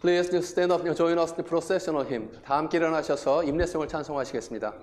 Please stand up and join us in the processional hymn. 다 함께 일어나셔서 임례송을 찬송하시겠습니다.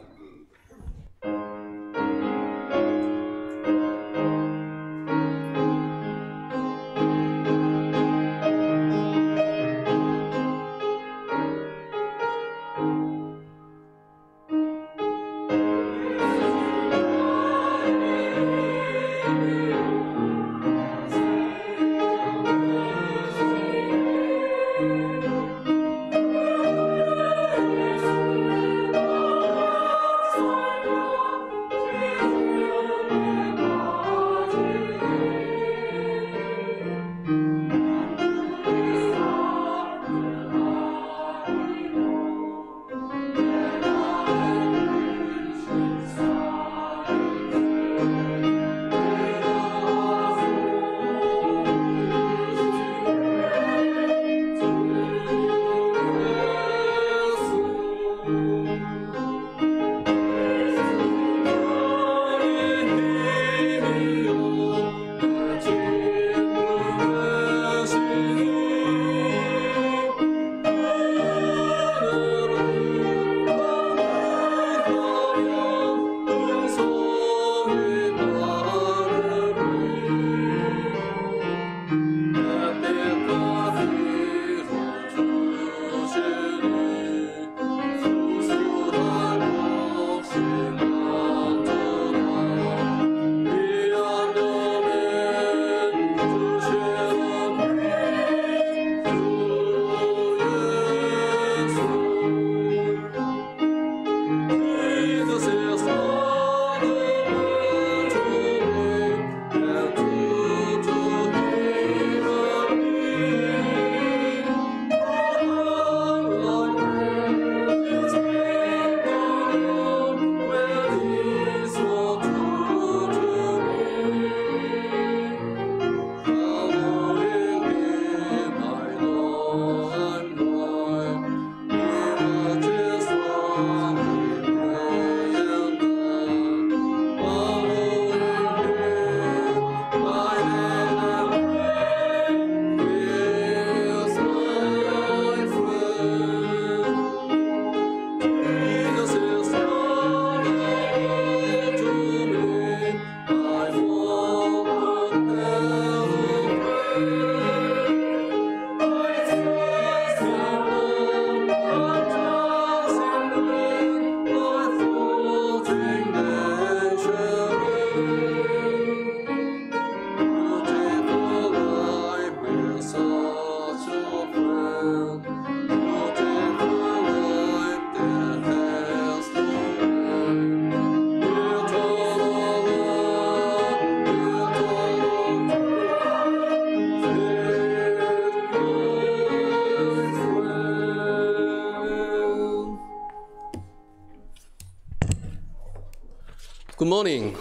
Good morning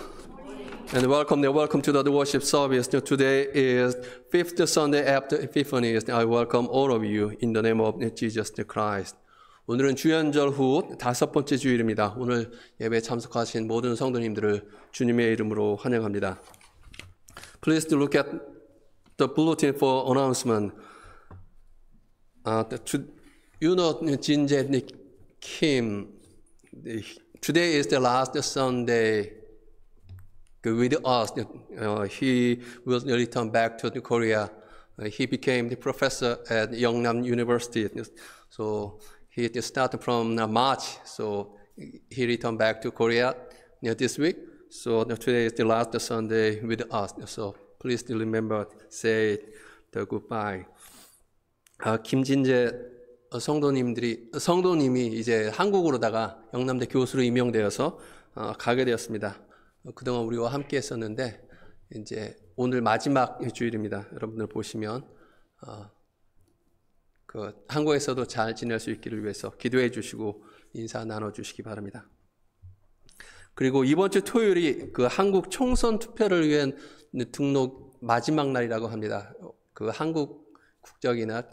and welcome to the worship service. Today is fifth Sunday after Epiphany. I welcome all of you in the name of Jesus Christ. 오늘은 주연절 후 다섯 번째 주일입니다. 오늘 예배에 참석하신 모든 성도님들을 주님의 이름으로 환영합니다. Please look at the bulletin for announcement. You know Jinjae Kim. Today is the last Sunday with us. He will return back to Korea. He became the professor at Yeongnam University. So he started from March. So he returned back to Korea this week. So today is the last Sunday with us. So please remember, say the goodbye. 김진재 성도님이 이제 한국으로다가 영남대 교수로 임명되어서 가게 되었습니다. 그동안 우리와 함께 했었는데 이제 오늘 마지막 주일입니다. 여러분들 보시면 한국에서도 잘 지낼 수 있기를 위해서 기도해 주시고 인사 나눠 주시기 바랍니다. 그리고 이번 주 토요일이 한국 총선 투표를 위한 등록 마지막 날이라고 합니다. 한국 국적이나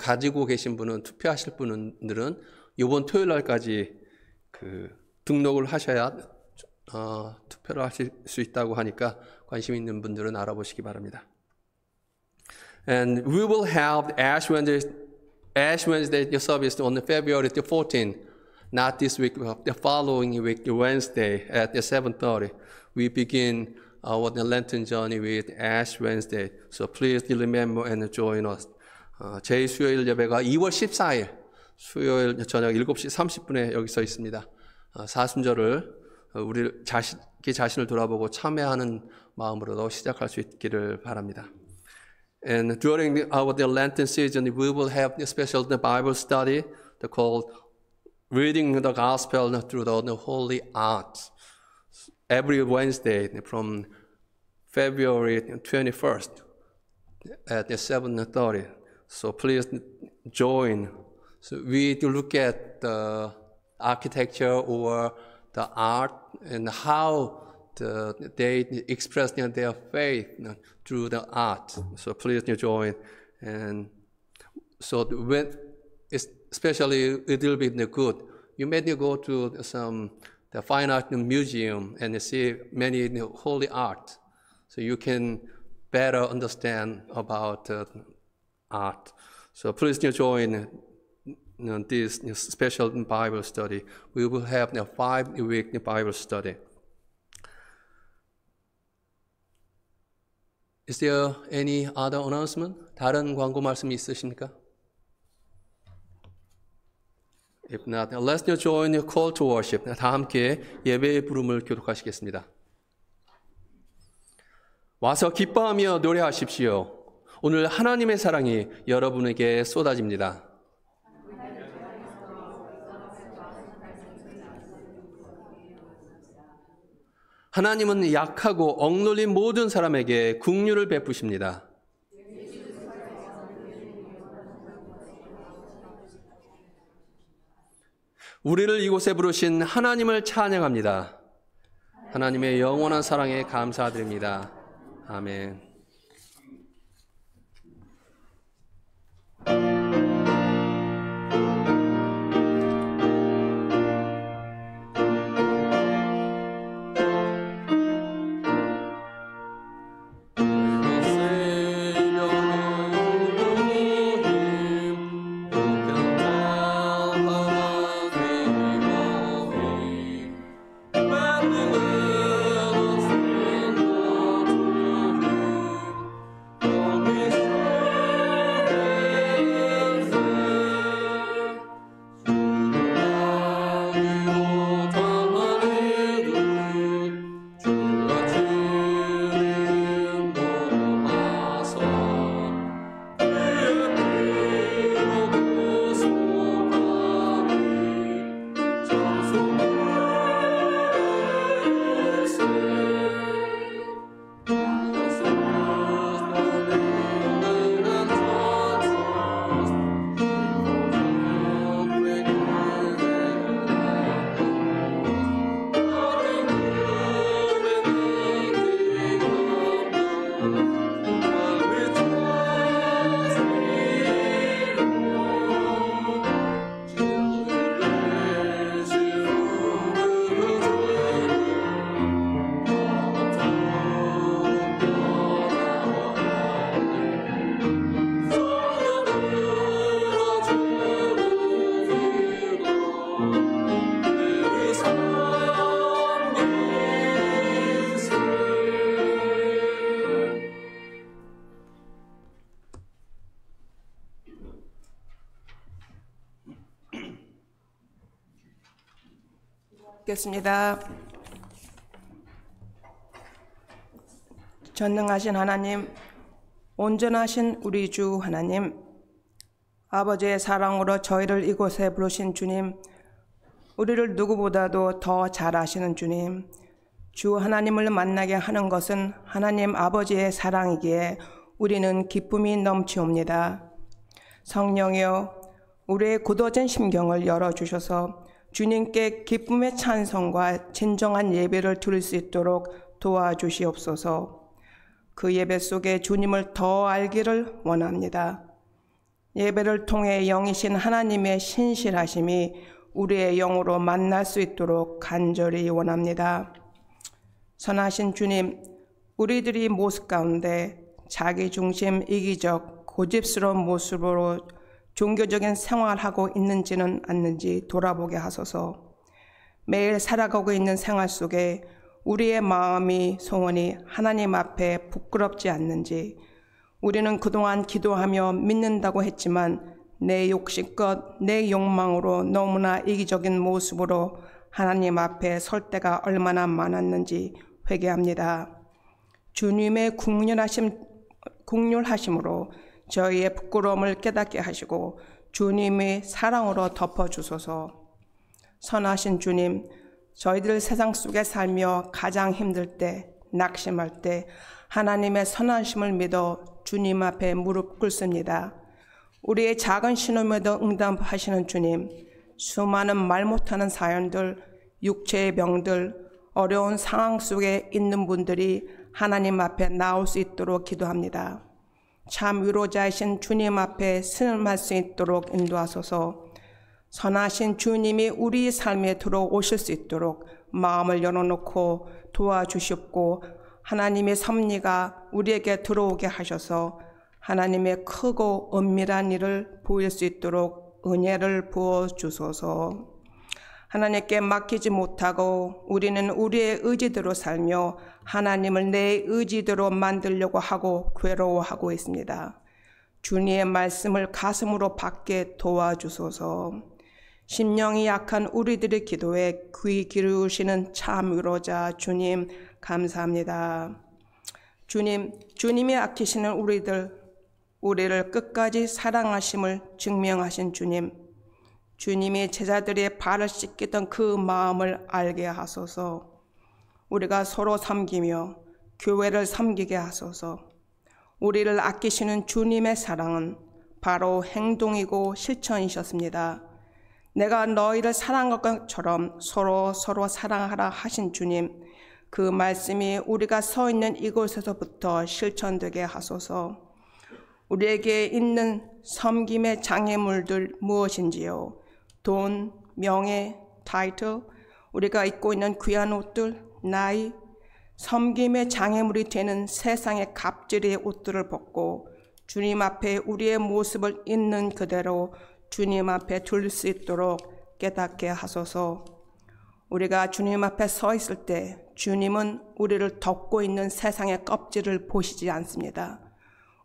가지고 계신 분은 투표하실 분들은 이번 토요일 날까지 등록을 하셔야 투표를 하실 수 있다고 하니까 관심 있는 분들은 알아보시기 바랍니다. And we will have Ash Wednesday Ash Wednesday service on February the 14th, not this week, but the following week, Wednesday at 7:30. We begin our Lenten journey with Ash Wednesday. So please remember and join us. 제2수요일 예배가 2월 14일 수요일 저녁 7시 30분에 여기서 있습니다. 사순절을 우리 자신을 돌아보고 참회하는 마음으로도 시작할 수 있기를 바랍니다. And during our Lenten season, we will have a special Bible study called Reading the Gospel through the Holy Arts. Every Wednesday from February 21st at 7:30. So please join. So we look at the architecture or the art and how they express their faith through the art. So please join. And so when, especially it will be good. You may go to the fine art museum and see many holy art. So you can better understand about art. So please join this special Bible study. We will have a 5-week Bible study. Is there any other announcement? 다른 광고 말씀이 있으십니까? If not, let's join the call to worship. 다 함께 예배의 부름을 교독하시겠습니다. 와서 기뻐하며 노래하십시오. 오늘 하나님의 사랑이 여러분에게 쏟아집니다. 하나님은 약하고 억눌린 모든 사람에게 긍휼을 베푸십니다. 우리를 이곳에 부르신 하나님을 찬양합니다. 하나님의 영원한 사랑에 감사드립니다. 아멘. 겠습니다. 전능하신 하나님, 온전하신 우리 주 하나님, 아버지의 사랑으로 저희를 이곳에 부르신 주님, 우리를 누구보다도 더 잘 아시는 주님, 주 하나님을 만나게 하는 것은 하나님 아버지의 사랑이기에 우리는 기쁨이 넘치옵니다. 성령이여, 우리의 굳어진 심경을 열어주셔서 주님께 기쁨의 찬송과 진정한 예배를 드릴 수 있도록 도와주시옵소서. 그 예배 속에 주님을 더 알기를 원합니다. 예배를 통해 영이신 하나님의 신실하심이 우리의 영으로 만날 수 있도록 간절히 원합니다. 선하신 주님, 우리들이 모습 가운데 자기 중심, 이기적, 고집스러운 모습으로 종교적인 생활하고 있는지는 않는지 돌아보게 하소서. 매일 살아가고 있는 생활 속에 우리의 마음이 소원이 하나님 앞에 부끄럽지 않는지, 우리는 그동안 기도하며 믿는다고 했지만 내 욕심껏 내 욕망으로 너무나 이기적인 모습으로 하나님 앞에 설 때가 얼마나 많았는지 회개합니다. 주님의 국률하심으로 저희의 부끄러움을 깨닫게 하시고 주님의 사랑으로 덮어주소서. 선하신 주님, 저희들 세상 속에 살며 가장 힘들 때, 낙심할 때 하나님의 선하심을 믿어 주님 앞에 무릎 꿇습니다. 우리의 작은 신음에도 응답하시는 주님, 수많은 말 못하는 사연들, 육체의 병들, 어려운 상황 속에 있는 분들이 하나님 앞에 나올 수 있도록 기도합니다. 참 위로자이신 주님 앞에 승리할 수 있도록 인도하소서. 선하신 주님이 우리 삶에 들어오실 수 있도록 마음을 열어놓고 도와주시옵고, 하나님의 섭리가 우리에게 들어오게 하셔서 하나님의 크고 은밀한 일을 보일 수 있도록 은혜를 부어주소서. 하나님께 맡기지 못하고 우리는 우리의 의지대로 살며 하나님을 내 의지대로 만들려고 하고 괴로워하고 있습니다. 주님의 말씀을 가슴으로 받게 도와주소서. 심령이 약한 우리들의 기도에 귀 기울이시는 참 위로자 주님 감사합니다. 주님이 아끼시는 우리를 끝까지 사랑하심을 증명하신 주님이 제자들의 발을 씻기던 그 마음을 알게 하소서. 우리가 서로 섬기며 교회를 섬기게 하소서. 우리를 아끼시는 주님의 사랑은 바로 행동이고 실천이셨습니다. 내가 너희를 사랑한 것처럼 서로 사랑하라 하신 주님, 그 말씀이 우리가 서 있는 이곳에서부터 실천되게 하소서. 우리에게 있는 섬김의 장애물들 무엇인지요? 돈, 명예, 타이틀, 우리가 입고 있는 귀한 옷들, 나이, 섬김의 장애물이 되는 세상의 갑질의 옷들을 벗고 주님 앞에 우리의 모습을 있는 그대로 주님 앞에 둘 수 있도록 깨닫게 하소서. 우리가 주님 앞에 서 있을 때 주님은 우리를 덮고 있는 세상의 껍질을 보시지 않습니다.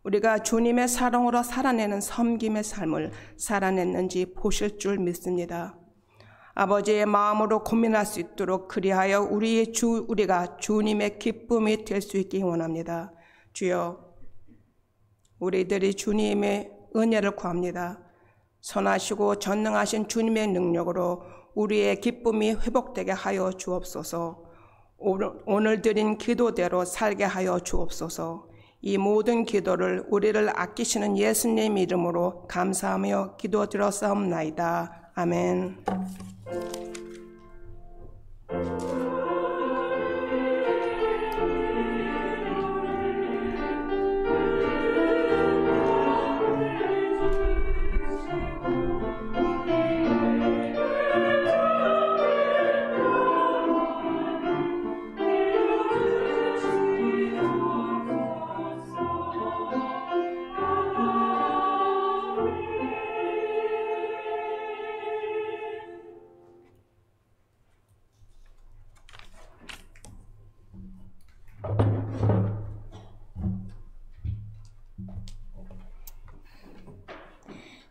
우리가 주님의 사랑으로 살아내는 섬김의 삶을 살아냈는지 보실 줄 믿습니다. 아버지의 마음으로 고민할 수 있도록 그리하여 우리가 주님의 기쁨이 될 수 있기 원합니다. 주여, 우리들이 주님의 은혜를 구합니다. 선하시고 전능하신 주님의 능력으로 우리의 기쁨이 회복되게 하여 주옵소서. 오늘 드린 기도대로 살게 하여 주옵소서. 이 모든 기도를 우리를 아끼시는 예수님 이름으로 감사하며 기도드렸사옵나이다. 아멘.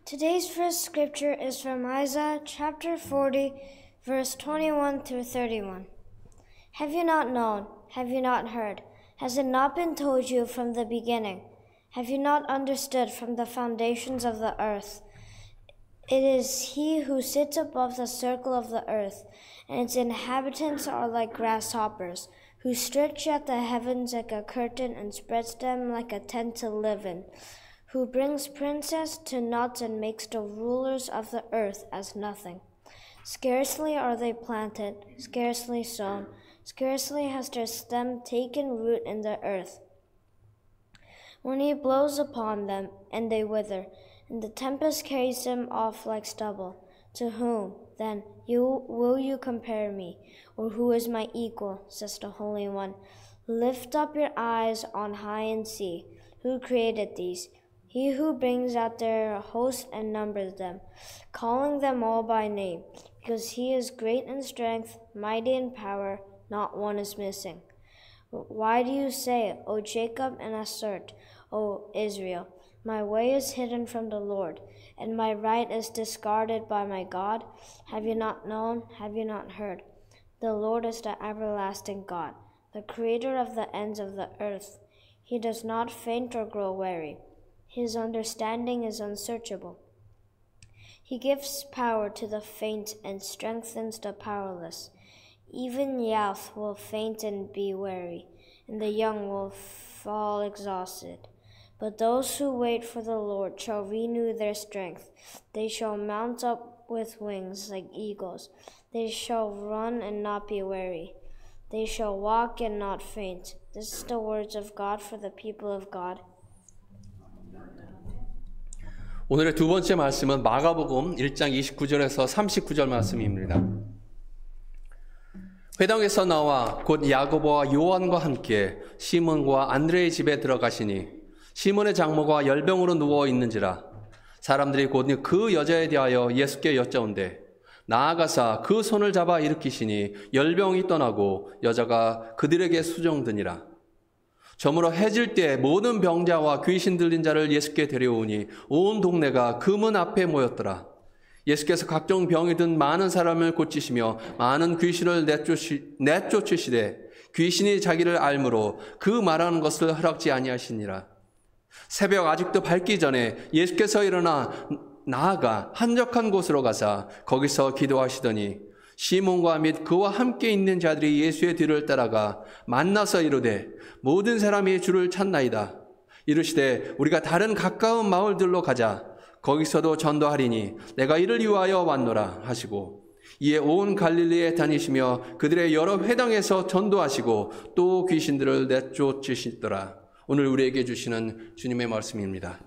Today's first scripture is from Isaiah chapter 40, verse 21 through 31. Have you not known? Have you not heard? Has it not been told you from the beginning? Have you not understood from the foundations of the earth? It is he who sits above the circle of the earth, and its inhabitants are like grasshoppers, who stretch out the heavens like a curtain and spreads them like a tent to live in, who brings princes to naught and makes the rulers of the earth as nothing. Scarcely are they planted, scarcely sown, scarcely has their stem taken root in the earth. When he blows upon them, and they wither, and the tempest carries them off like stubble. To whom, then, will you compare me, or who is my equal, says the Holy One? Lift up your eyes on high and see, who created these? He who brings out their host and numbers them, calling them all by name, because he is great in strength, mighty in power, not one is missing. Why do you say, O Jacob, and assert, O Israel, my way is hidden from the Lord, and my right is discarded by my God? Have you not known? Have you not heard? The Lord is the everlasting God, the creator of the ends of the earth. He does not faint or grow weary. His understanding is unsearchable. He gives power to the faint and strengthens the powerless. Even youth will faint and be weary, and the young will fall exhausted. But those who wait for the Lord shall renew their strength. They shall mount up with wings like eagles. They shall run and not be weary. They shall walk and not faint. This is the words of God for the people of God. 오늘의 두 번째 말씀은 마가복음 1장 29절에서 39절 말씀입니다. 회당에서 나와 곧 야고보와 요한과 함께 시몬과 안드레의 집에 들어가시니 시몬의 장모가 열병으로 누워 있는지라 사람들이 곧 그 여자에 대하여 예수께 여짜온대 나아가사 그 손을 잡아 일으키시니 열병이 떠나고 여자가 그들에게 수종드니라. 저물어 해질 때 모든 병자와 귀신 들린 자를 예수께 데려오니 온 동네가 그 문 앞에 모였더라. 예수께서 각종 병이 든 많은 사람을 고치시며 많은 귀신을 내쫓으시되 귀신이 자기를 알므로 그 말하는 것을 허락지 아니하시니라. 새벽 아직도 밝기 전에 예수께서 일어나 나아가 한적한 곳으로 가사 거기서 기도하시더니 시몬과 및 그와 함께 있는 자들이 예수의 뒤를 따라가 만나서 이르되 모든 사람이 주를 찾나이다. 이르시되 우리가 다른 가까운 마을들로 가자. 거기서도 전도하리니 내가 이를 위하여 왔노라 하시고 이에 온 갈릴리에 다니시며 그들의 여러 회당에서 전도하시고 또 귀신들을 내쫓으시더라. 오늘 우리에게 주시는 주님의 말씀입니다.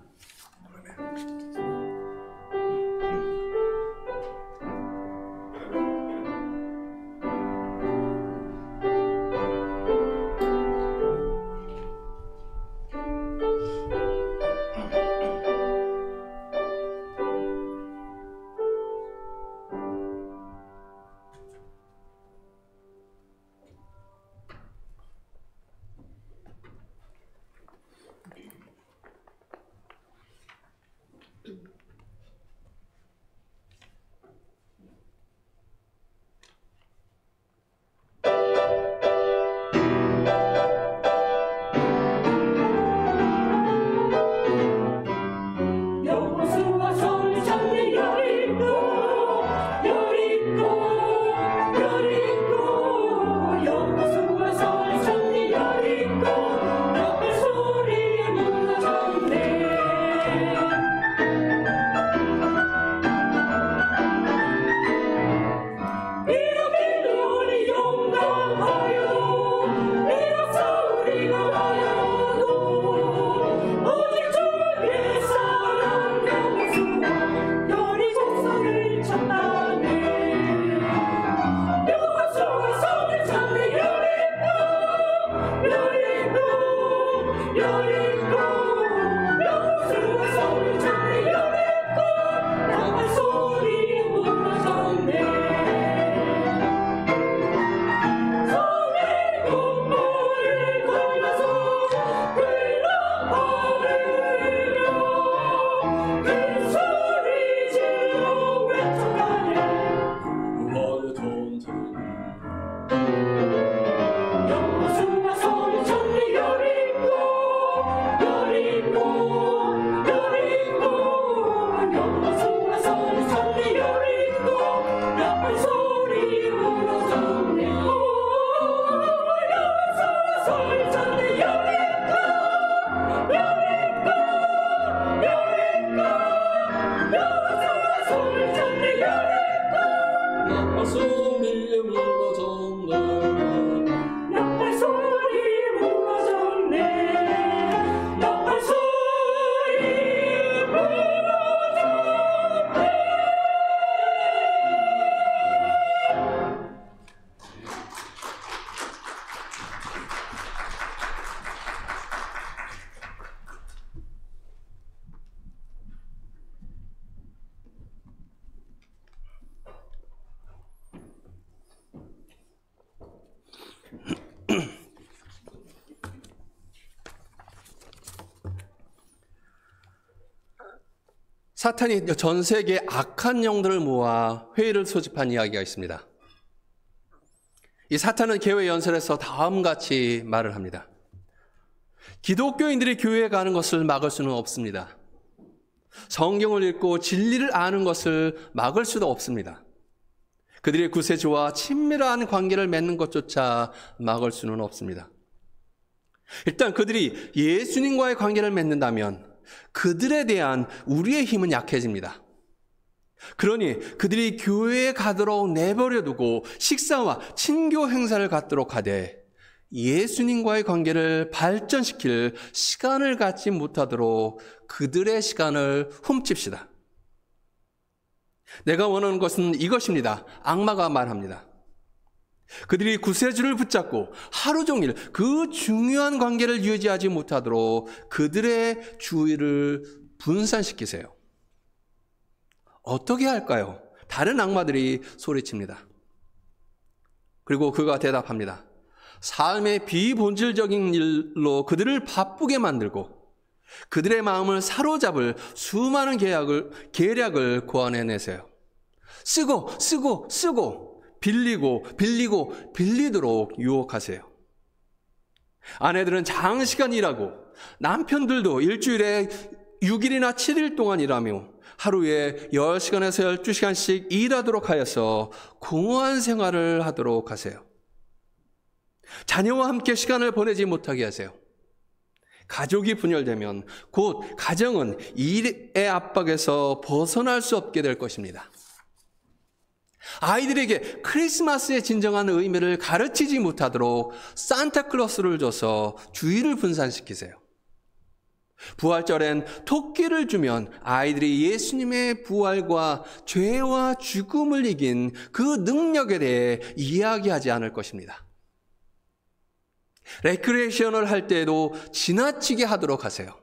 사탄이 전 세계 악한 영들을 모아 회의를 소집한 이야기가 있습니다. 이 사탄은 개회 연설에서 다음같이 말을 합니다. 기독교인들이 교회에 가는 것을 막을 수는 없습니다. 성경을 읽고 진리를 아는 것을 막을 수도 없습니다. 그들의 구세주와 친밀한 관계를 맺는 것조차 막을 수는 없습니다. 일단 그들이 예수님과의 관계를 맺는다면 그들에 대한 우리의 힘은 약해집니다. 그러니 그들이 교회에 가도록 내버려 두고 식사와 친교 행사를 갖도록 하되 예수님과의 관계를 발전시킬 시간을 갖지 못하도록 그들의 시간을 훔칩시다. 내가 원하는 것은 이것입니다. 악마가 말합니다. 그들이 구세주를 붙잡고 하루 종일 그 중요한 관계를 유지하지 못하도록 그들의 주의를 분산시키세요. 어떻게 할까요? 다른 악마들이 소리칩니다. 그리고 그가 대답합니다. 삶의 비본질적인 일로 그들을 바쁘게 만들고 그들의 마음을 사로잡을 수많은 계략을 고안해내세요. 쓰고 빌리고 빌리도록 유혹하세요. 아내들은 장시간 일하고 남편들도 일주일에 6일이나 7일 동안 일하며 하루에 10시간에서 12시간씩 일하도록 하여서 공허한 생활을 하도록 하세요. 자녀와 함께 시간을 보내지 못하게 하세요. 가족이 분열되면 곧 가정은 일의 압박에서 벗어날 수 없게 될 것입니다. 아이들에게 크리스마스의 진정한 의미를 가르치지 못하도록 산타클로스를 줘서 주의를 분산시키세요. 부활절엔 토끼를 주면 아이들이 예수님의 부활과 죄와 죽음을 이긴 그 능력에 대해 이야기하지 않을 것입니다. 레크레이션을 할 때에도 지나치게 하도록 하세요.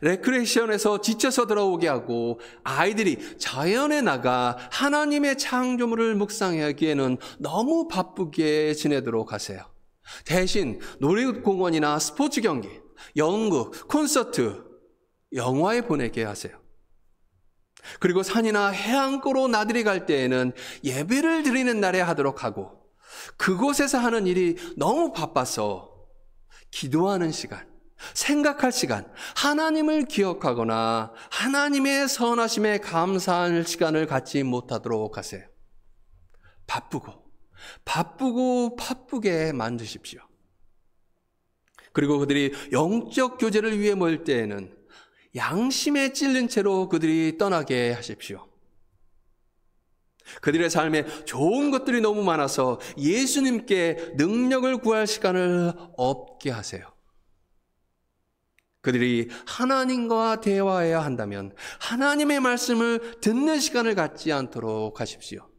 레크레이션에서 지쳐서 들어오게 하고 아이들이 자연에 나가 하나님의 창조물을 묵상하기에는 너무 바쁘게 지내도록 하세요. 대신 놀이공원이나 스포츠 경기, 연극, 콘서트, 영화에 보내게 하세요. 그리고 산이나 해안가로 나들이 갈 때에는 예배를 드리는 날에 하도록 하고 그곳에서 하는 일이 너무 바빠서 기도하는 시간, 생각할 시간, 하나님을 기억하거나 하나님의 선하심에 감사할 시간을 갖지 못하도록 하세요. 바쁘게 만드십시오. 그리고 그들이 영적 교제를 위해 모일 때에는 양심에 찔린 채로 그들이 떠나게 하십시오. 그들의 삶에 좋은 것들이 너무 많아서 예수님께 능력을 구할 시간을 없게 하세요. 그들이 하나님과 대화해야 한다면 하나님의 말씀을 듣는 시간을 갖지 않도록 하십시오.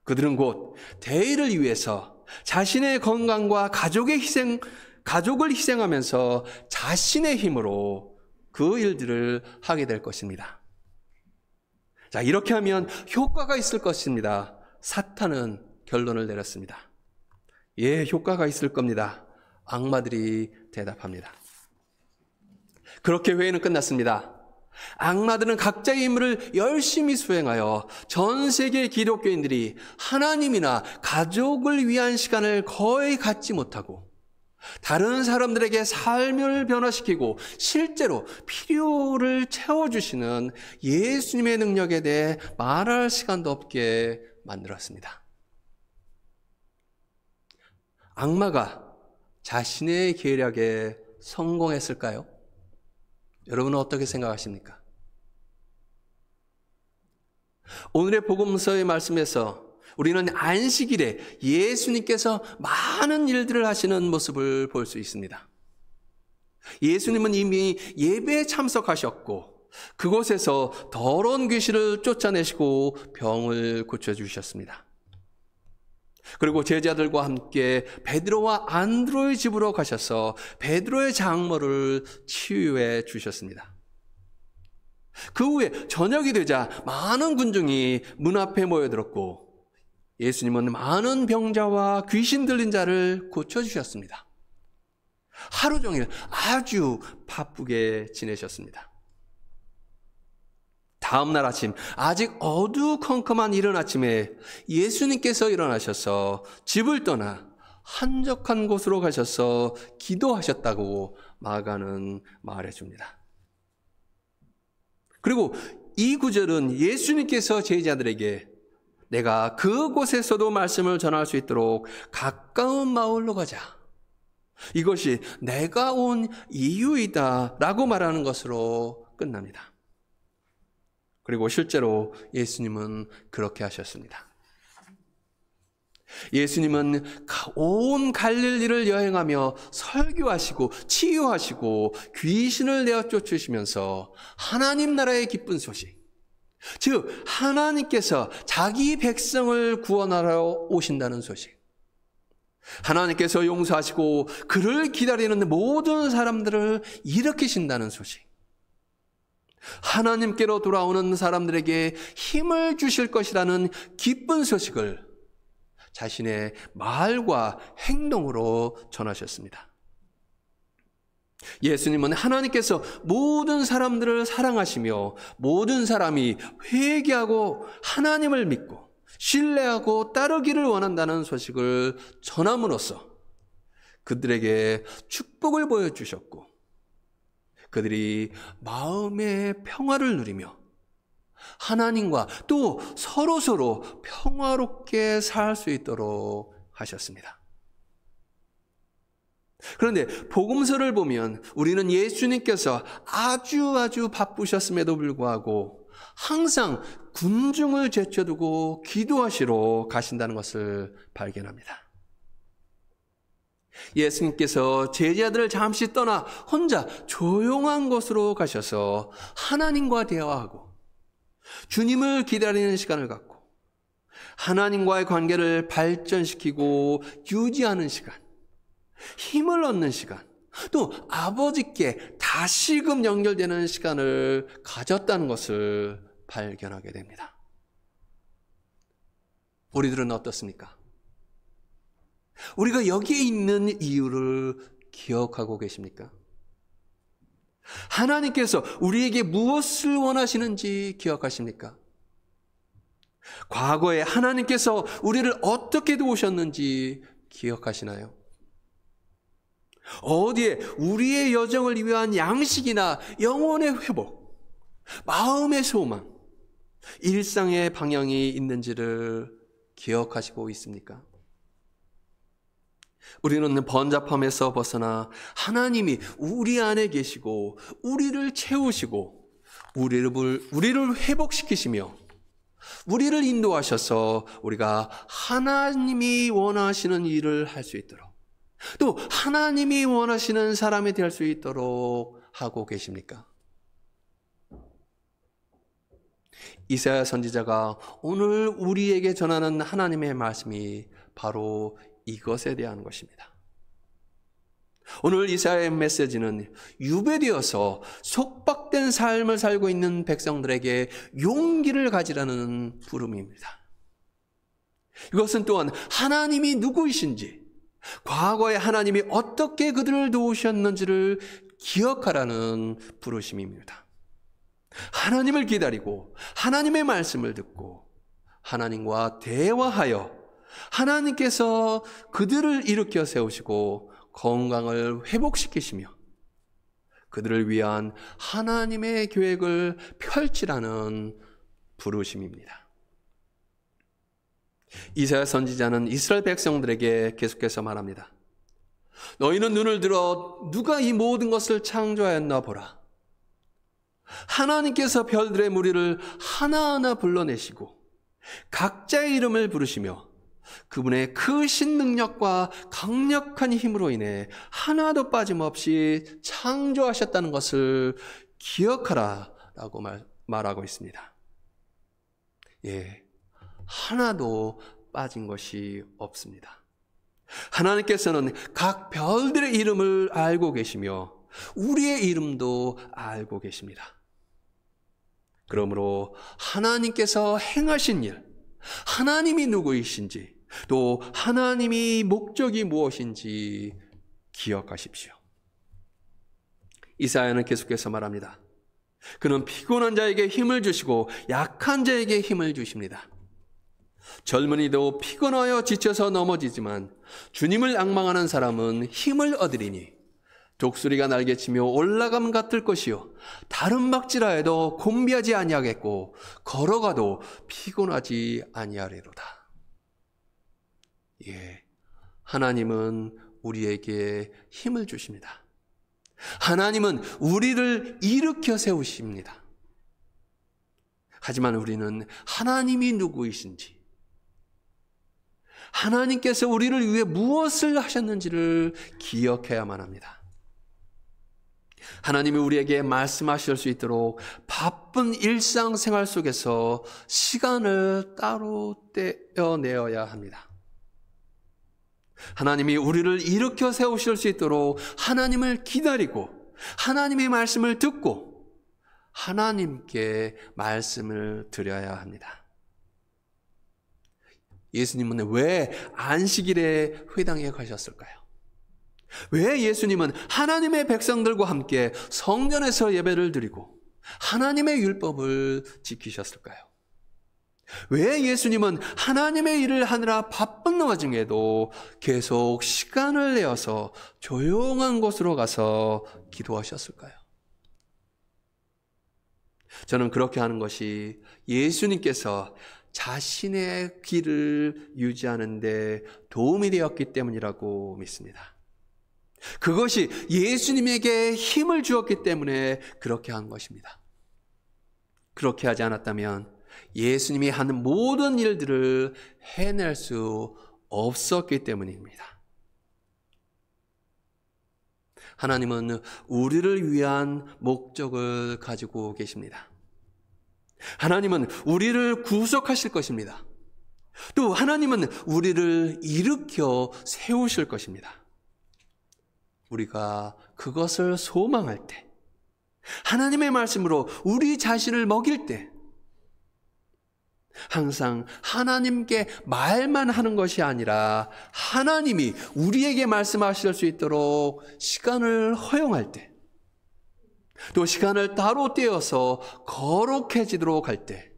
그들은 곧 대의를 위해서 자신의 건강과 가족을 희생하면서 자신의 힘으로 그 일들을 하게 될 것입니다. 자, 이렇게 하면 효과가 있을 것입니다. 사탄은 결론을 내렸습니다. 예, 효과가 있을 겁니다. 악마들이 대답합니다. 그렇게 회의는 끝났습니다. 악마들은 각자의 임무를 열심히 수행하여 전 세계 기독교인들이 하나님이나 가족을 위한 시간을 거의 갖지 못하고 다른 사람들에게 삶을 변화시키고 실제로 필요를 채워주시는 예수님의 능력에 대해 말할 시간도 없게 만들었습니다. 악마가 자신의 계략에 성공했을까요? 여러분은 어떻게 생각하십니까? 오늘의 복음서의 말씀에서 우리는 안식일에 예수님께서 많은 일들을 하시는 모습을 볼 수 있습니다. 예수님은 이미 예배에 참석하셨고 그곳에서 더러운 귀신을 쫓아내시고 병을 고쳐주셨습니다. 그리고 제자들과 함께 베드로와 안드로의 집으로 가셔서 베드로의 장모를 치유해 주셨습니다. 그 후에 저녁이 되자 많은 군중이 문 앞에 모여들었고 예수님은 많은 병자와 귀신 들린 자를 고쳐주셨습니다. 하루 종일 아주 바쁘게 지내셨습니다. 다음 날 아침, 아직 어두컴컴한 이른 아침에 예수님께서 일어나셔서 집을 떠나 한적한 곳으로 가셔서 기도하셨다고 마가는 말해줍니다. 그리고 이 구절은 예수님께서 제자들에게 내가 그곳에서도 말씀을 전할 수 있도록 가까운 마을로 가자, 이것이 내가 온 이유이다 라고 말하는 것으로 끝납니다. 그리고 실제로 예수님은 그렇게 하셨습니다. 예수님은 온 갈릴리를 여행하며 설교하시고 치유하시고 귀신을 내어 쫓으시면서 하나님 나라의 기쁜 소식, 즉 하나님께서 자기 백성을 구원하러 오신다는 소식, 하나님께서 용서하시고 그를 기다리는 모든 사람들을 일으키신다는 소식, 하나님께로 돌아오는 사람들에게 힘을 주실 것이라는 기쁜 소식을 자신의 말과 행동으로 전하셨습니다. 예수님은 하나님께서 모든 사람들을 사랑하시며 모든 사람이 회개하고 하나님을 믿고 신뢰하고 따르기를 원한다는 소식을 전함으로써 그들에게 축복을 보여주셨고, 그들이 마음의 평화를 누리며 하나님과 또 서로서로 평화롭게 살 수 있도록 하셨습니다. 그런데 복음서를 보면 우리는 예수님께서 아주 바쁘셨음에도 불구하고 항상 군중을 제쳐두고 기도하시러 가신다는 것을 발견합니다. 예수님께서 제자들을 잠시 떠나 혼자 조용한 곳으로 가셔서 하나님과 대화하고 주님을 기다리는 시간을 갖고 하나님과의 관계를 발전시키고 유지하는 시간, 힘을 얻는 시간, 또 아버지께 다시금 연결되는 시간을 가졌다는 것을 발견하게 됩니다. 우리들은 어떻습니까? 우리가 여기에 있는 이유를 기억하고 계십니까? 하나님께서 우리에게 무엇을 원하시는지 기억하십니까? 과거에 하나님께서 우리를 어떻게 도우셨는지 기억하시나요? 어디에 우리의 여정을 위한 양식이나 영혼의 회복, 마음의 소망, 일상의 방향이 있는지를 기억하시고 있습니까? 우리는 번잡함에서 벗어나 하나님이 우리 안에 계시고 우리를 채우시고 우리를 회복시키시며 우리를 인도하셔서 우리가 하나님이 원하시는 일을 할 수 있도록, 또 하나님이 원하시는 사람이 될 수 있도록 하고 계십니까? 이사야 선지자가 오늘 우리에게 전하는 하나님의 말씀이 바로 이것에 대한 것입니다. 오늘 이사야의 메시지는 유배되어서 속박된 삶을 살고 있는 백성들에게 용기를 가지라는 부름입니다. 이것은 또한 하나님이 누구이신지, 과거에 하나님이 어떻게 그들을 도우셨는지를 기억하라는 부르심입니다. 하나님을 기다리고 하나님의 말씀을 듣고 하나님과 대화하여 하나님께서 그들을 일으켜 세우시고 건강을 회복시키시며 그들을 위한 하나님의 계획을 펼치라는 부르심입니다. 이사야 선지자는 이스라엘 백성들에게 계속해서 말합니다. 너희는 눈을 들어 누가 이 모든 것을 창조하였나 보라. 하나님께서 별들의 무리를 하나하나 불러내시고 각자의 이름을 부르시며 그분의 크신 능력과 강력한 힘으로 인해 하나도 빠짐없이 창조하셨다는 것을 기억하라 라고 말하고 있습니다. 예, 하나도 빠진 것이 없습니다. 하나님께서는 각 별들의 이름을 알고 계시며 우리의 이름도 알고 계십니다. 그러므로 하나님께서 행하신 일, 하나님이 누구이신지, 또 하나님이 목적이 무엇인지 기억하십시오. 이사야는 계속해서 말합니다. 그는 피곤한 자에게 힘을 주시고 약한 자에게 힘을 주십니다. 젊은이도 피곤하여 지쳐서 넘어지지만 주님을 앙망하는 사람은 힘을 얻으리니 독수리가 날개치며 올라감 같을 것이요 다른 박질하여도 곤비하지 아니하겠고 걸어가도 피곤하지 아니하리로다. 예, 하나님은 우리에게 힘을 주십니다. 하나님은 우리를 일으켜 세우십니다. 하지만 우리는 하나님이 누구이신지, 하나님께서 우리를 위해 무엇을 하셨는지를 기억해야만 합니다. 하나님이 우리에게 말씀하실 수 있도록 바쁜 일상생활 속에서 시간을 따로 떼어내어야 합니다. 하나님이 우리를 일으켜 세우실 수 있도록 하나님을 기다리고 하나님의 말씀을 듣고 하나님께 말씀을 드려야 합니다. 예수님은 왜 안식일에 회당에 가셨을까요? 왜 예수님은 하나님의 백성들과 함께 성전에서 예배를 드리고 하나님의 율법을 지키셨을까요? 왜 예수님은 하나님의 일을 하느라 바쁜 와중에도 계속 시간을 내어서 조용한 곳으로 가서 기도하셨을까요? 저는 그렇게 하는 것이 예수님께서 자신의 길을 유지하는 데 도움이 되었기 때문이라고 믿습니다. 그것이 예수님에게 힘을 주었기 때문에 그렇게 한 것입니다. 그렇게 하지 않았다면 예수님이 하는 모든 일들을 해낼 수 없었기 때문입니다. 하나님은 우리를 위한 목적을 가지고 계십니다. 하나님은 우리를 구속하실 것입니다. 또 하나님은 우리를 일으켜 세우실 것입니다. 우리가 그것을 소망할 때, 하나님의 말씀으로 우리 자신을 먹일 때, 항상 하나님께 말만 하는 것이 아니라 하나님이 우리에게 말씀하실 수 있도록 시간을 허용할 때, 또 시간을 따로 떼어서 거룩해지도록 할 때,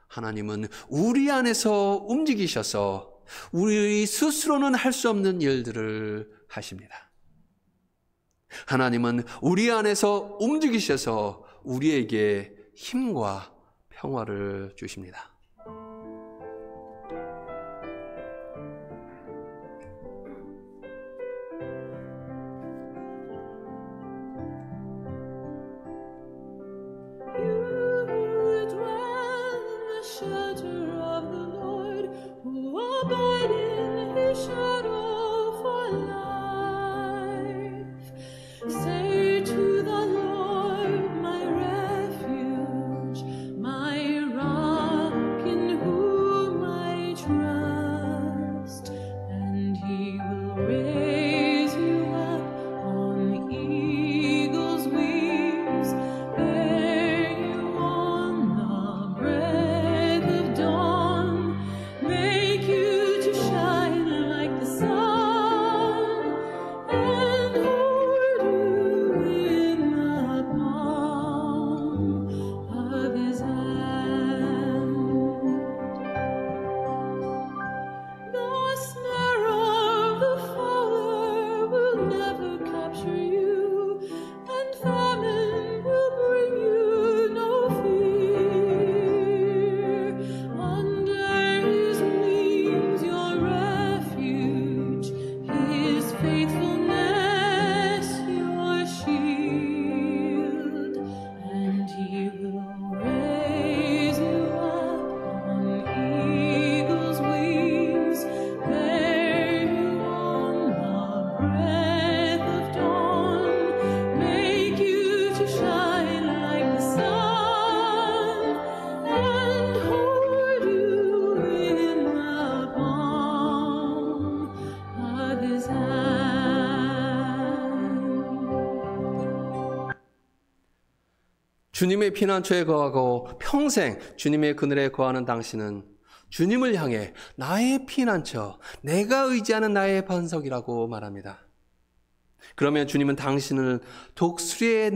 하나님은 우리 안에서 움직이셔서 우리 스스로는 할 수 없는 일들을 하십니다. 하나님은 우리 안에서 움직이셔서 우리에게 힘과 평화를 주십니다. 주님의 피난처에 거하고 평생 주님의 그늘에 거하는 당신은 주님을 향해 나의 피난처, 내가 의지하는 나의 반석이라고 말합니다. 그러면 주님은 당신을 독수리의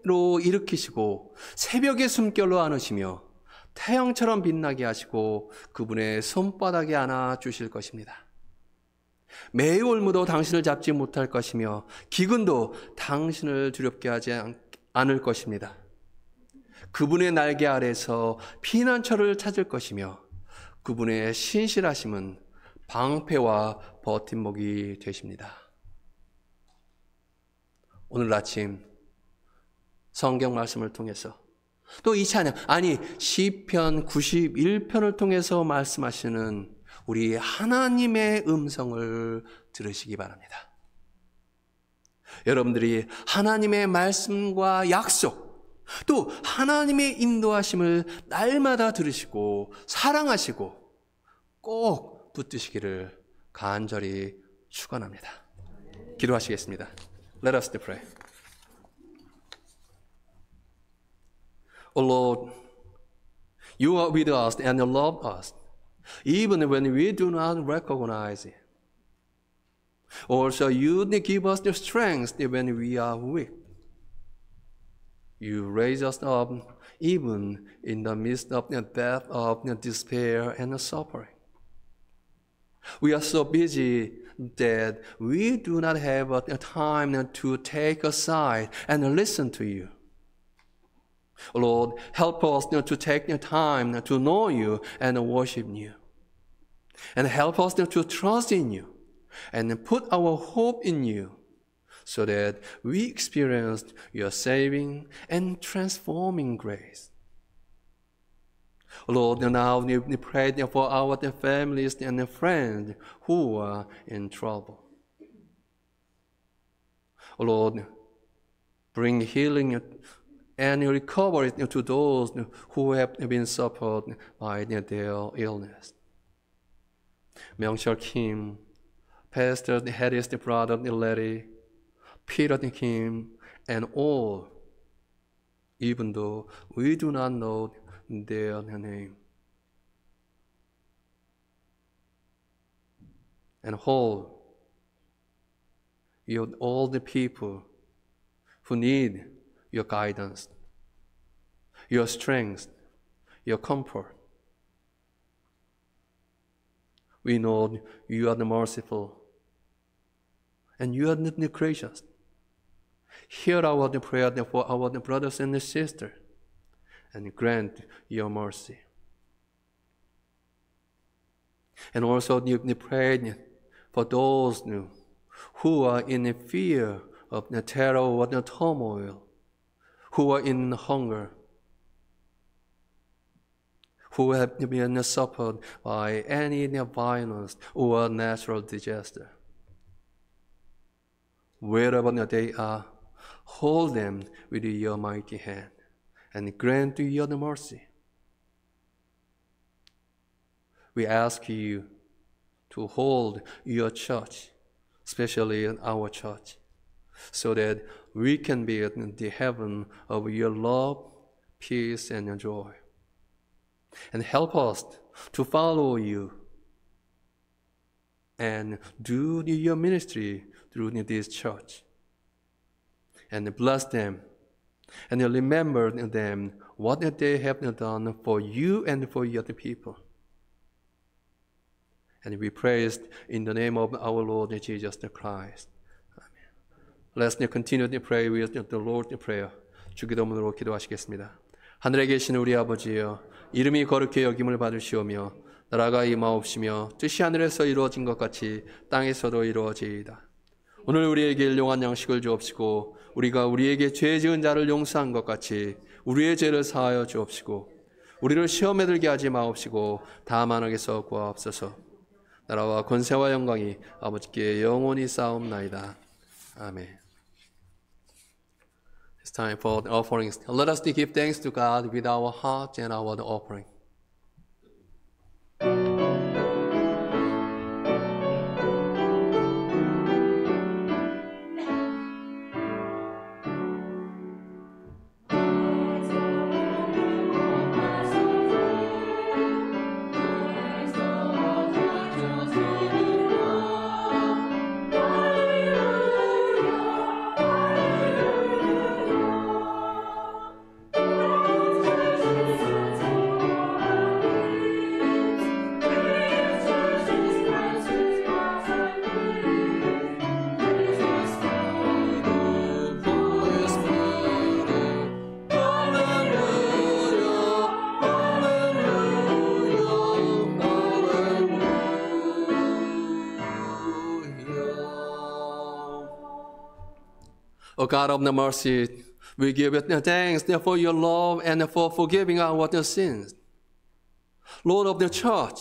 새로 일으키시고 새벽의 숨결로 안으시며 태양처럼 빛나게 하시고 그분의 손바닥에 안아 주실 것입니다. 매의 올무도 당신을 잡지 못할 것이며 기근도 당신을 두렵게 하지 않을 것입니다. 그분의 날개 아래서 피난처를 찾을 것이며 그분의 신실하심은 방패와 버팀목이 되십니다. 오늘 아침 성경 말씀을 통해서 또 이 찬양, 아니 시편 91편을 통해서 말씀하시는 우리 하나님의 음성을 들으시기 바랍니다. 여러분들이 하나님의 말씀과 약속, 또 하나님의 인도하심을 날마다 들으시고 사랑하시고 꼭 붙드시기를 간절히 축원합니다. 기도하시겠습니다. Let us pray. O Lord, you are with us and love us, even when we do not recognize it. Also, you give us the strength when we are weak. You raise us up even in the midst of the death of the despair and the suffering. We are so busy that we do not have the time to take a side and listen to you. Lord, help us to take the time to know you and worship you. And help us to trust in you and put our hope in you so that we experience your saving and transforming grace. Lord, now we pray for our families and friends who are in trouble. Lord, bring healing and recovery to those who have been suffered by their illness. 명철 Kim, Pastor Harris, the brother Larry, Peter Kim, and all, even though we do not know their name. And hold all the people who need your guidance, your strength, your comfort. We know you are the merciful and you are the gracious. Hear our prayer for our brothers and sisters and grant your mercy. And also you pray for those who are in fear of the terror or the turmoil, who are in hunger, who have been suffered by any violence or natural disaster. Wherever they are, hold them with your mighty hand and grant you the mercy. We ask you to hold your church, especially our church, so that we can be in the heaven of your love, peace, and joy. And help us to follow you and do your ministry through this church. And bless them and remember them what they have done for you and for your people. And we praise in the name of our Lord Jesus Christ. Amen. Let's continue to pray with the Lord's Prayer. 주기도문으로 기도하시겠습니다. 하늘에 계신 우리 아버지여, 이름이 거룩히 여김을 받으시오며 나라가 임하옵시며 뜻이 하늘에서 이루어진 것 같이 땅에서도 이루어지이다. 오늘 우리에게 일용할 양식을 주옵시고 우리가 우리에게 죄 지은 자를 용서한 것 같이 우리의 죄를 사하여 주옵시고 우리를 시험에 들게 하지 마옵시고 다만 악에서 구하옵소서. 나라와 권세와 영광이 아버지께 영원히 쌓옵나이다. 아멘. It's time for the offerings. Let us give thanks to God with our heart and our offering. God of the mercy, we give you thanks for your love and for forgiving our sins. Lord of the church,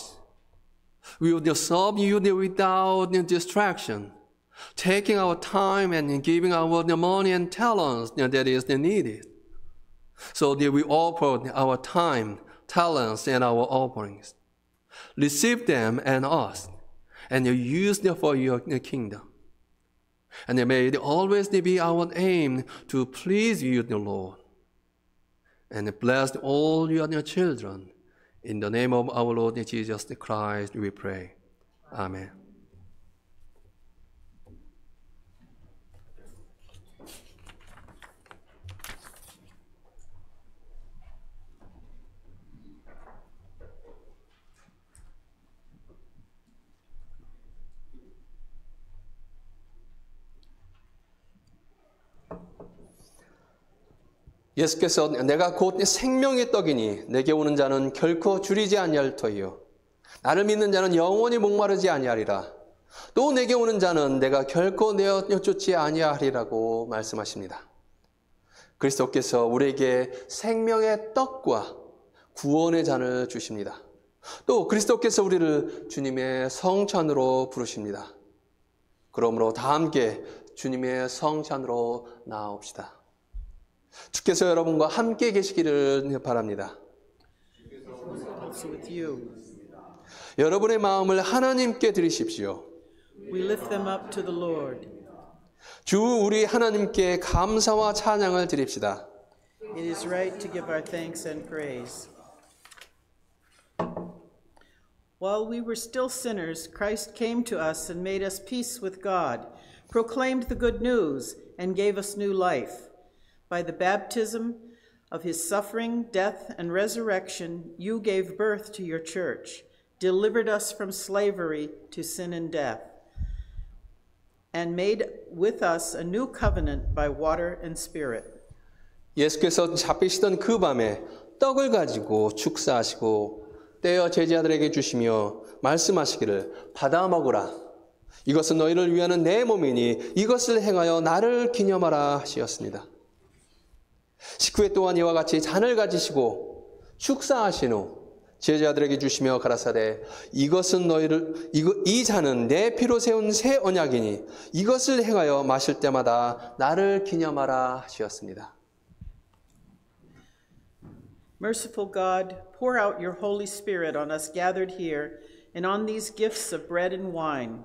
we will serve you without distraction, taking our time and giving our money and talents that is needed. So that we offer our time, talents, and our offerings. Receive them and us, and use them for your kingdom. And may it always be our aim to please you, the Lord. And bless all your children. In the name of our Lord Jesus Christ, we pray. Amen. 예수께서 내가 곧 생명의 떡이니 내게 오는 자는 결코 줄이지 아니할 터이요 나를 믿는 자는 영원히 목마르지 아니하리라. 또 내게 오는 자는 내가 결코 내어 쫓지 아니하리라고 말씀하십니다. 그리스도께서 우리에게 생명의 떡과 구원의 잔을 주십니다. 또 그리스도께서 우리를 주님의 성찬으로 부르십니다. 그러므로 다 함께 주님의 성찬으로 나아옵시다. 주께서 여러분과 함께 계시기를 바랍니다. 여러분의 마음을 하나님께 드리십시오. We lift them up to the Lord. 주 우리 하나님께 감사와 찬양을 드립시다. It is right to give our thanks and praise. While we were still sinners, Christ came to us and made us peace with God, proclaimed the good news, and gave us new life. By the baptism of his suffering, death, and resurrection, you gave birth to your church, delivered us from slavery to sin and death, and made with us a new covenant by water and spirit. 예수께서 잡히시던 그 밤에 떡을 가지고 축사하시고 떼어 제자들에게 주시며 말씀하시기를 받아 먹으라. 이것은 너희를 위하는 내 몸이니 이것을 행하여 나를 기념하라 하시었습니다. 식후에 또한 이와 같이 잔을 가지시고 축사하신 후 제자들에게 주시며 가라사대 이것은 이 잔은 내 피로 세운 새 언약이니 이것을 행하여 마실 때마다 나를 기념하라 하시었습니다. Merciful God, pour out your Holy Spirit on us gathered here and on these gifts of bread and wine.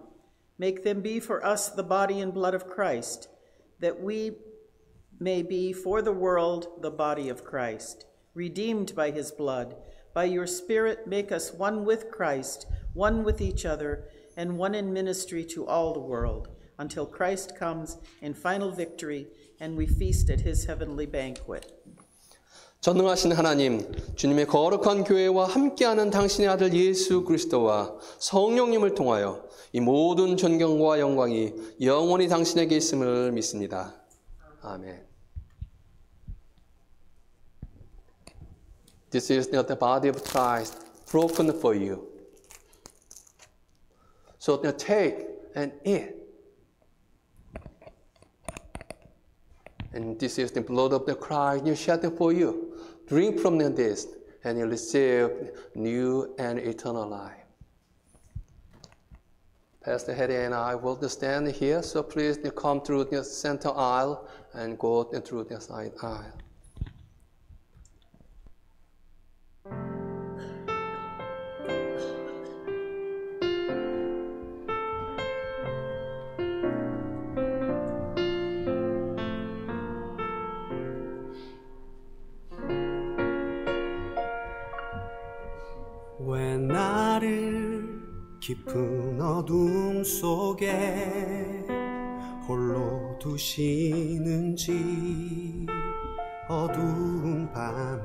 Make them be for us the body and blood of Christ, that we may be for the world the body of Christ, redeemed by his blood. By your Spirit, make us one with Christ, one with each other, and one in ministry to all the world, until Christ comes in final victory and we feast at his heavenly banquet. 전능하신 하나님, 주님의 거룩한 교회와 함께하는 당신의 아들 예수 그리스도와 성령님을 통하여 이 모든 존경과 영광이 영원히 당신에게 있음을 믿습니다. 아멘. This is the body of Christ broken for you. So take and eat. And this is the blood of the Christ shed for you. Drink from this, and you receive new and eternal life. Pastor Harry and I will stand here, so please come through the center aisle and go through the side aisle. 왜 나를 깊은 어둠 속에 홀로 두시는지 어두운 밤은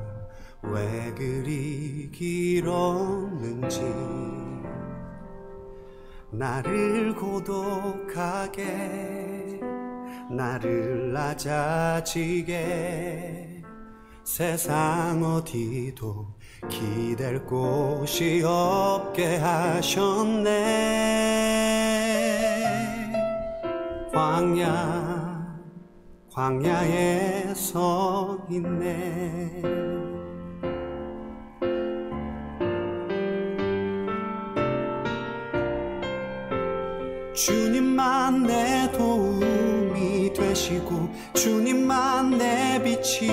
왜 그리 길었는지 나를 고독하게 나를 낮아지게 세상 어디도 기댈 곳이 없게 하셨네. 광야에 서 있네. 주님만 내 도움이 되시고 주님만 내 빛이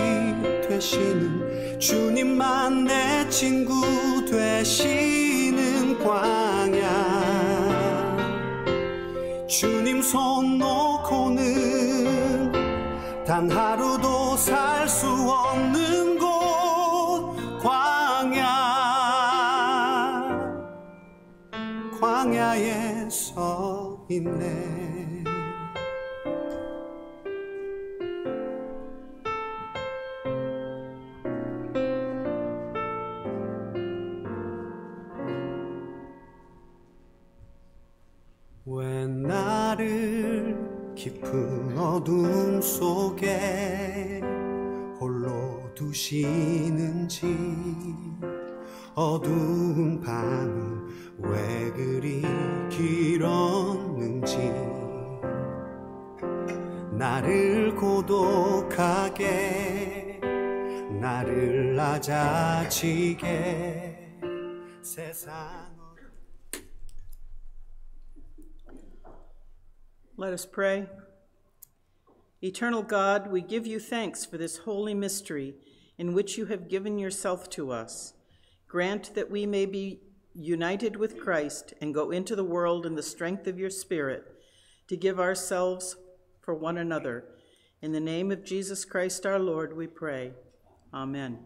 되시는 주님만 내 친구 되시는 광야. 주님 손 놓고는 단 하루도 살 수 없는 곳 광야에 서 있네. 왜 나를 깊은 어둠 속에 홀로 두시는지 어두운 밤은 왜 그리 길었는지 나를 고독하게 나를 낮아지게 세상. Let us pray. Eternal God, we give you thanks for this holy mystery in which you have given yourself to us. Grant that we may be united with Christ and go into the world in the strength of your Spirit to give ourselves for one another. In the name of Jesus Christ our Lord, we pray. Amen.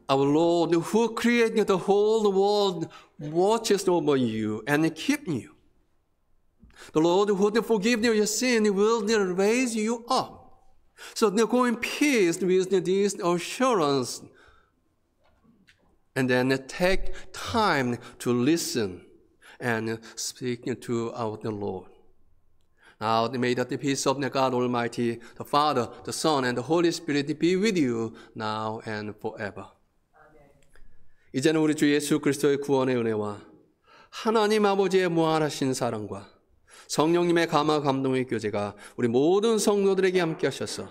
Our Lord, who created the whole world, watches over you and keeps you. The Lord who forgives your sin will raise you up. So go in peace with this assurance. And then take time to listen and speak to our Lord. Now may the peace of God Almighty, the Father, the Son, and the Holy Spirit be with you now and forever. 이제는 우리 주 예수 그리스도의 구원의 은혜와 하나님 아버지의 무한하신 사랑과 성령님의 감화 감동의 교제가 우리 모든 성도들에게 함께 하셔서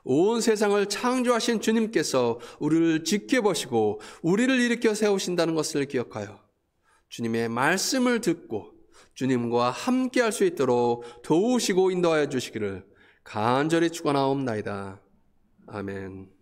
온 세상을 창조하신 주님께서 우리를 지켜보시고 우리를 일으켜 세우신다는 것을 기억하여 주님의 말씀을 듣고 주님과 함께 할 수 있도록 도우시고 인도하여 주시기를 간절히 축원하옵나이다. 아멘.